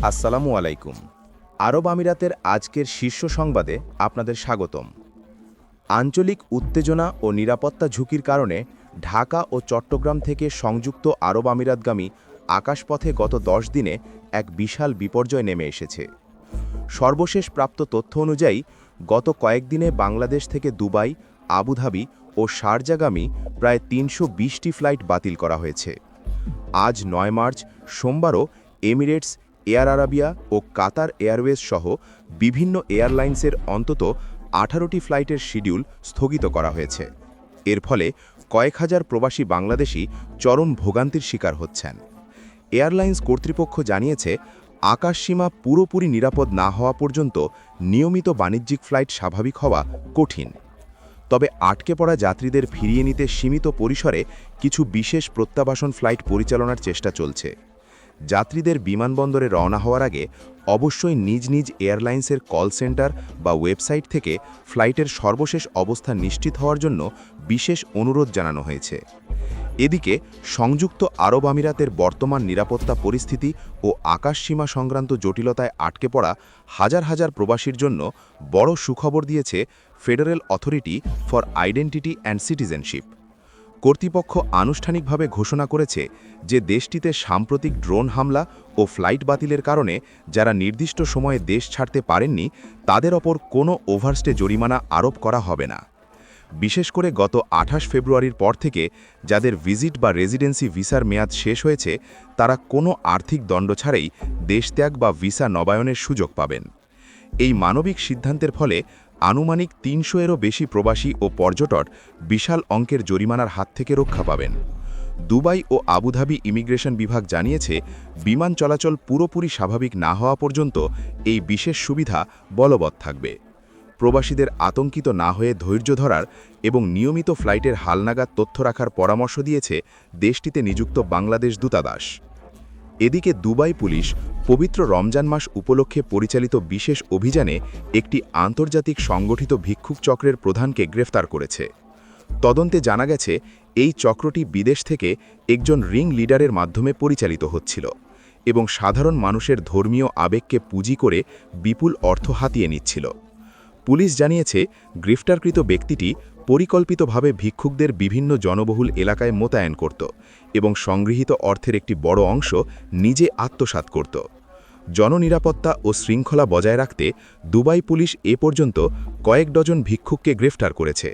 আসসালামু আলাইকুম। আরব আমিরাতের আজকের শীর্ষ সংবাদে আপনাদের স্বাগতম। আঞ্চলিক উত্তেজনা ও নিরাপত্তা ঝুঁকির কারণে ঢাকা ও চট্টগ্রাম থেকে সংযুক্ত আরব আমিরাতগামী আকাশপথে গত 10 দিনে এক বিশাল বিপর্যয় নেমে এসেছে। সর্বশেষ প্রাপ্ত তথ্য অনুযায়ী গত কয়েকদিনে বাংলাদেশ থেকে দুবাই, আবুধাবি ও শারজাগামী প্রায় 320টি ফ্লাইট বাতিল করা হয়েছে। আজ 9 মার্চ সোমবারও এমিরেটস, এয়ার আরাবিয়া ও কাতার এয়ারওয়েজ সহ বিভিন্ন এয়ারলাইন্সের অন্তত 18টি ফ্লাইটের শিডিউল স্থগিত করা হয়েছে। এর ফলে কয়েক হাজার প্রবাসী বাংলাদেশি চরম ভোগান্তির শিকার হচ্ছেন। এয়ারলাইন্স কর্তৃপক্ষ জানিয়েছে, আকাশসীমা পুরোপুরি নিরাপদ না হওয়া পর্যন্ত নিয়মিত বাণিজ্যিক ফ্লাইট স্বাভাবিক হওয়া কঠিন। তবে আটকে পড়া যাত্রীদের ফিরিয়ে নিতে সীমিত পরিসরে কিছু বিশেষ প্রত্যাবাসন ফ্লাইট পরিচালনার চেষ্টা চলছে। যাত্রীদের বিমানবন্দরে রওনা হওয়ার আগে অবশ্যই নিজ নিজ এয়ারলাইন্সের কল সেন্টার বা ওয়েবসাইট থেকে ফ্লাইটের সর্বশেষ অবস্থান নিশ্চিত হওয়ার জন্য বিশেষ অনুরোধ জানানো হয়েছে। এদিকে সংযুক্ত আরব আমিরাতের বর্তমান নিরাপত্তা পরিস্থিতি ও আকাশসীমা সংক্রান্ত জটিলতায় আটকে পড়া হাজার হাজার প্রবাসীর জন্য বড় সুখবর দিয়েছে federal authority for identity and citizenship. কর্তৃপক্ষ আনুষ্ঠানিকভাবে ঘোষণা করেছে যে দেশটিতে সাম্প্রতিক ড্রোন হামলা ও ফ্লাইট বাতিলের কারণে যারা নির্দিষ্ট সময়ে দেশ ছাড়তে পারেননি তাদের ওপর কোনো ওভারস্টে জরিমানা আরোপ করা হবে না। বিশেষ করে গত 28 ফেব্রুয়ারির পর থেকে যাদের ভিজিট বা রেজিডেন্সি ভিসার মেয়াদ শেষ হয়েছে তারা কোনো আর্থিক দণ্ড ছাড়াই দেশত্যাগ বা ভিসা নবায়নের সুযোগ পাবেন। এই মানবিক সিদ্ধান্তের ফলে আনুমানিক 300-এরও বেশি প্রবাসী ও পর্যটক বিশাল অঙ্কের জরিমানার হাত থেকে রক্ষা পাবেন। দুবাই ও আবুধাবি ইমিগ্রেশন বিভাগ জানিয়েছে, বিমান চলাচল পুরোপুরি স্বাভাবিক না হওয়া পর্যন্ত এই বিশেষ সুবিধা বলবৎ থাকবে। প্রবাসীদের আতঙ্কিত না হয়ে ধৈর্য ধরার এবং নিয়মিত ফ্লাইটের হালনাগাদ তথ্য রাখার পরামর্শ দিয়েছে দেশটিতে নিযুক্ত বাংলাদেশ দূতাবাস। এদিকে দুবাই পুলিশ পবিত্র রমজান মাস উপলক্ষে পরিচালিত বিশেষ অভিযানে একটি আন্তর্জাতিক সংগঠিত ভিক্ষুক চক্রের প্রধানকে গ্রেফতার করেছে। তদন্তে জানা গেছে, এই চক্রটি বিদেশ থেকে একজন রিং লিডারের মাধ্যমে পরিচালিত হচ্ছিল এবং সাধারণ মানুষের ধর্মীয় আবেগকে পুঁজি করে বিপুল অর্থ হাতিয়ে নিচ্ছিল। পুলিশ জানিয়েছে, গ্রেফতারকৃত ব্যক্তিটি পরিকল্পিতভাবে ভিক্ষুকদের বিভিন্ন জনবহুল এলাকায় মোতায়েন করত এবং সংগৃহীত অর্থের একটি বড় অংশ নিজে আত্মসাৎ করত। জননিরাপত্তা ও শৃঙ্খলা বজায় রাখতে দুবাই পুলিশ এ পর্যন্ত কয়েক ডজন ভিক্ষুককে গ্রেফতার করেছে।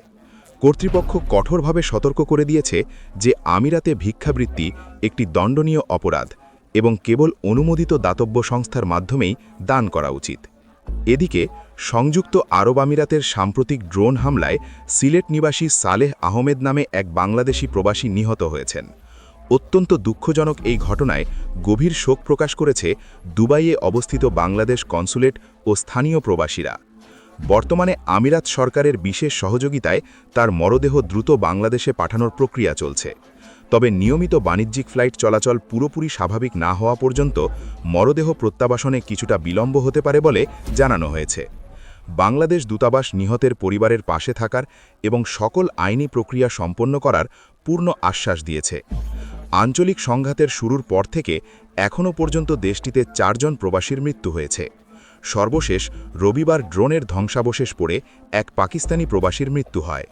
কর্তৃপক্ষ কঠোরভাবে সতর্ক করে দিয়েছে যে আমিরাতে ভিক্ষাবৃত্তি একটি দণ্ডনীয় অপরাধ এবং কেবল অনুমোদিত দাতব্য সংস্থার মাধ্যমেই দান করা উচিত। এদিকে সংযুক্ত আরব আমিরাতের সাম্প্রতিক ড্রোন হামলায় সিলেট নিবাসী সালেহ আহমেদ নামে এক বাংলাদেশি প্রবাসী নিহত হয়েছেন। অত্যন্ত দুঃখজনক এই ঘটনায় গভীর শোক প্রকাশ করেছে দুবাইয়ে অবস্থিত বাংলাদেশ কনসুলেট ও স্থানীয় প্রবাসীরা। বর্তমানে আমিরাত সরকারের বিশেষ সহযোগিতায় তার মরদেহ দ্রুত বাংলাদেশে পাঠানোর প্রক্রিয়া চলছে। তবে নিয়মিত বাণিজ্যিক ফ্লাইট চলাচল পুরোপুরি স্বাভাবিক না হওয়া পর্যন্ত মরদেহ প্রত্যাবাসনে কিছুটা বিলম্ব হতে পারে বলে জানানো হয়েছে। বাংলাদেশ দূতাবাস নিহতের পরিবারের পাশে থাকার এবং সকল আইনি প্রক্রিয়া সম্পন্ন করার পূর্ণ আশ্বাস দিয়েছে। আঞ্চলিক সংঘাতের শুরুর পর থেকে এখনও পর্যন্ত দেশটিতে 4 জন প্রবাসীর মৃত্যু হয়েছে। সর্বশেষ রবিবার ড্রোনের ধ্বংসাবশেষ পড়ে এক পাকিস্তানি প্রবাসীর মৃত্যু হয়।